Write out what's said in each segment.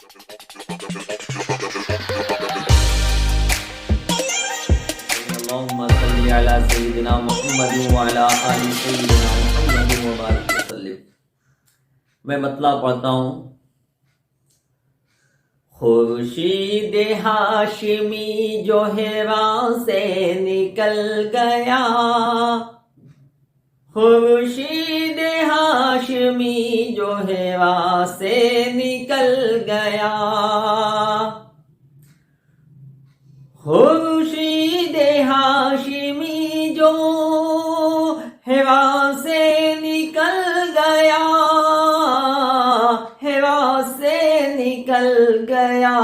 اللهم صل على سيدنا محمد وعلى آل سيدنا محمد وبارک وسلم۔ میں مطلب پڑھتا ہوں۔ خورشید ہاشمی جو ہیرا سے نکل گیا، خورشید ہاشمی جو ہیرا سے نکل گیا، خورشید ہاشمی جو ہیرا سے نکل گیا، ہیرا سے نکل گیا،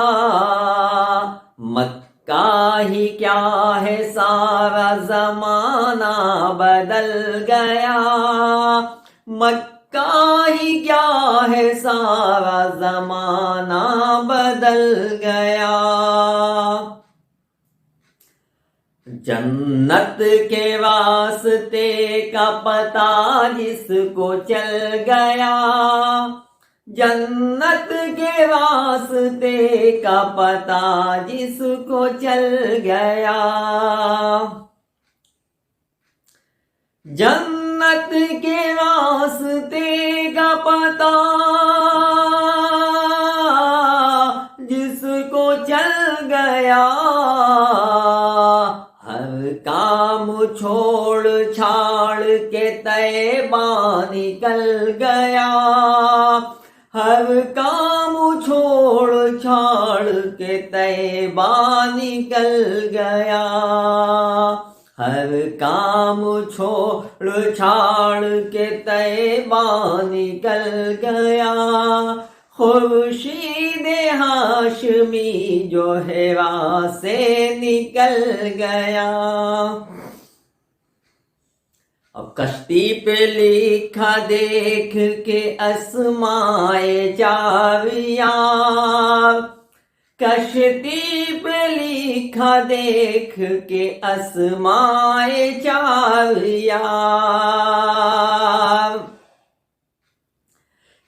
مکہ ہی کیا ہے سارا زمانہ بدل گیا، مکہ ہی کیا ہے سارا زمانہ بدل گیا، جنت کے واسطے کا پتہ جس کو چل گیا، جنت کے واسطے کا پتہ جس کو چل گیا، جنت کے واسطے کا پتہ جس کو چل گیا، ہر کام چھوڑ چھاڑ کے طیبہ نکل گیا، ہر کام چھوڑ چھاڑ کے طیبہ نکل گیا، ہر کام چھوڑ چھاڑ کے طیبہ نکل گیا، خورشید ہاشمی جو ہیرا سے نکل گیا۔ اب کشتی پہ لکھا دیکھ کے اسماء جاویہ، کشتی پہ لکھا دیکھ کے اسماء جاویہ،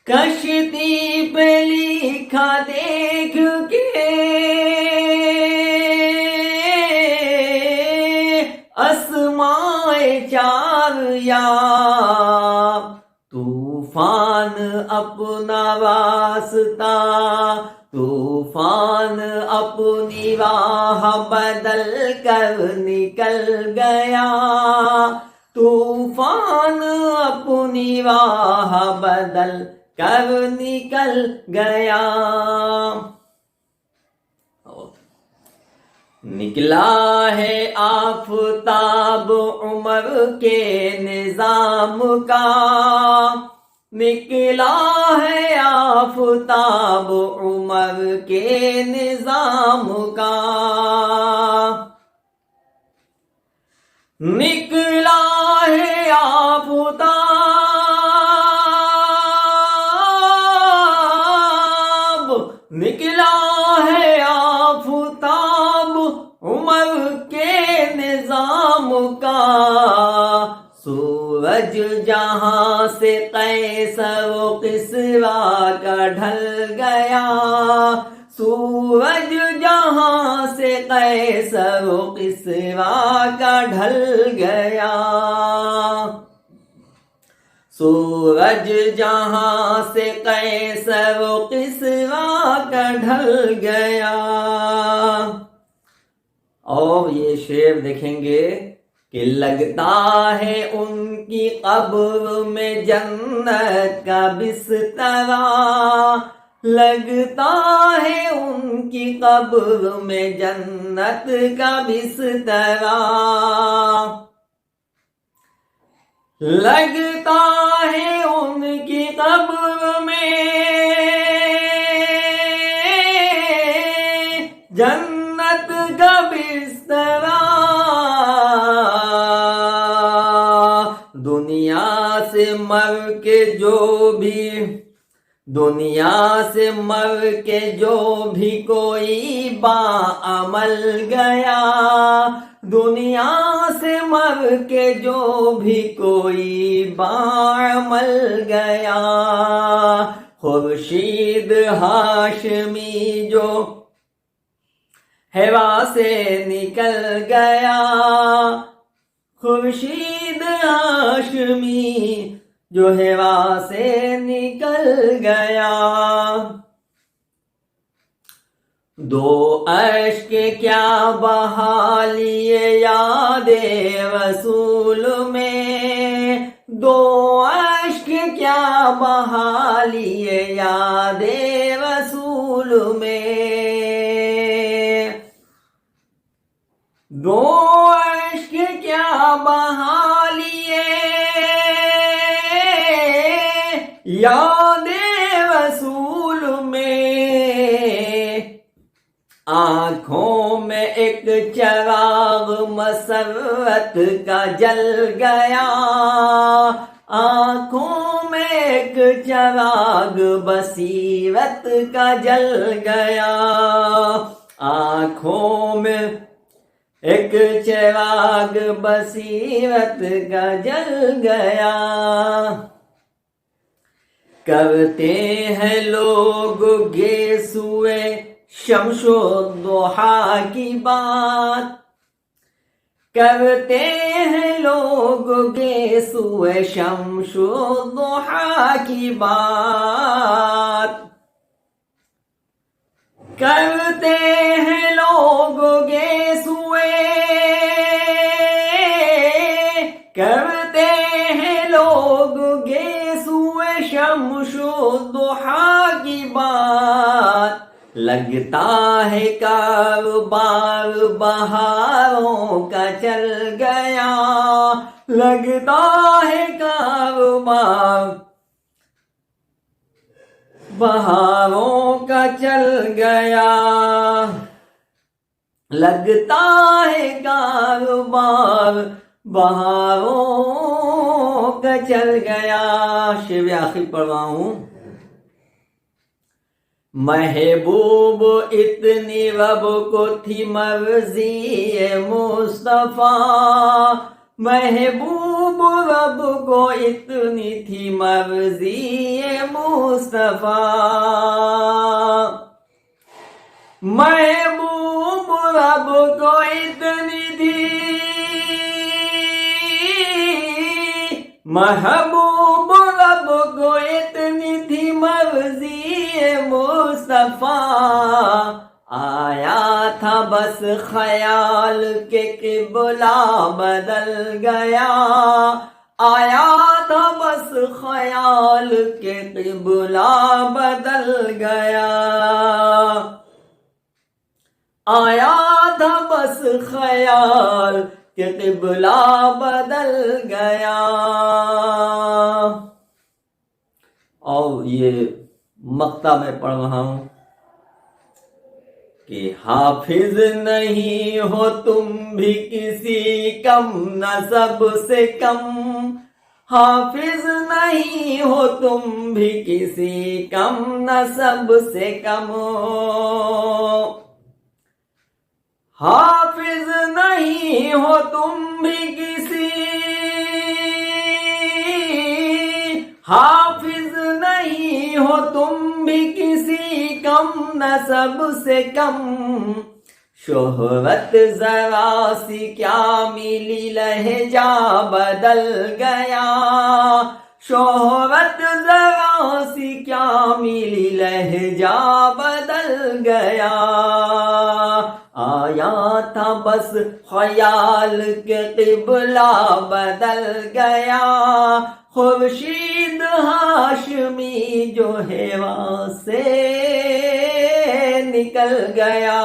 کشتی پہ لکھا دیکھ کے اسماء جاویہ، طوفان اپنا واسطہ، طوفان اپنی راہ بدل کر نکل گیا، طوفان اپنی راہ بدل کر نکل گیا، نکلا ہے آفتاب عمر کے نظام کا، نکلا ہے آفتاب عمر کے نظام کا، نکلا ہے آفتاب، نکلا ہے آفتاب عمر کے نظام کا، سورج جہاں سے قیصر و کسریٰ کا ڈھل گیا، سورج جہاں سے قیصر و کسریٰ کا ڈھل گیا، سورج جہاں سے قیصر و کسریٰ کا ڈھل گیا۔ اور یہ شعر دیکھیں گے کہ لگتا ہے ان کی قبر میں جنت کا بستر، لگتا ہے ان کی قبر میں جنت کا بستر، لگتا ہے ان کی قبر میں جنت کا بستر، دنیا سے مر کے جو بھی، دنیا سے مر کے جو بھی کوئی باعمل گیا، دنیا سے مر کے جو بھی کوئی باعمل گیا، خورشید ہاشمی جو ہوا سے نکل گیا، خورشید ہاشمی جو ہوا سے نکل گیا، دو اشک کیا بہا لیے یاد رسول میں، دو اشک کیا بہا لیے یاد رسول میں، دو اشک کیا بہا لیے یاد رسول میں، آنکھوں میں ایک چراغ مسرت کا جل گیا، آنکھوں میں ایک چراغ بصیرت کا جل گیا، آنکھوں میں ایک چراغ بصیرت کا جل گیا، کرتے ہیں لوگ گیسوئے شمس و ضحیٰ کی بات، کرتے ہیں لوگ گیسوئے شمس و ضحیٰ کی بات، کرتے ہیں لوگ گیسوئے، کرتے ہیں لوگ گیسوئے شمس و ضحیٰ کی بات، لگتا ہے کاروبار بہاروں کا چل گیا، لگتا ہے کاروبار بہاروں کا چل گیا، لگتا ہے کاروبار بہاروں کا چل گیا۔ شعر آخر پڑھ رہا ہوں۔ محبوب اتنی رب کو تھی مرضی مصطفیٰ، محبوب رب کو اتنی تھی مرضی مصطفیٰ، محبوب رب کو اتنی تھی، محبوب رب کو اتنی تھی مرضی مصطفیٰ، آیا تھا بس خیال کہ قبلہ بدل گیا، آیا تھا بس خیال کہ قبلہ بدل گیا، آیا تھا بس خیال کہ قبلہ بدل گیا۔ اور یہ مقطع میں پڑھ رہا ہوں کہ حافظ نہیں ہو تم بھی کسی کم نسب سے کم، حافظ نہیں ہو تم بھی کسی کم نسب سے کم، حافظ نہیں ہو تم بھی کسی، حافظ نہیں ہو تم بھی کسی کم نسب سے کم، شہرت ذرا سی کیا ملی لہجہ بدل گیا، شہرت ذرا سی کیا ملی لہجہ بدل گیا، آیا تھا بس خیال کہ قبلہ بدل گیا، خورشید ہاشمی جو ہوا سے نکل گیا۔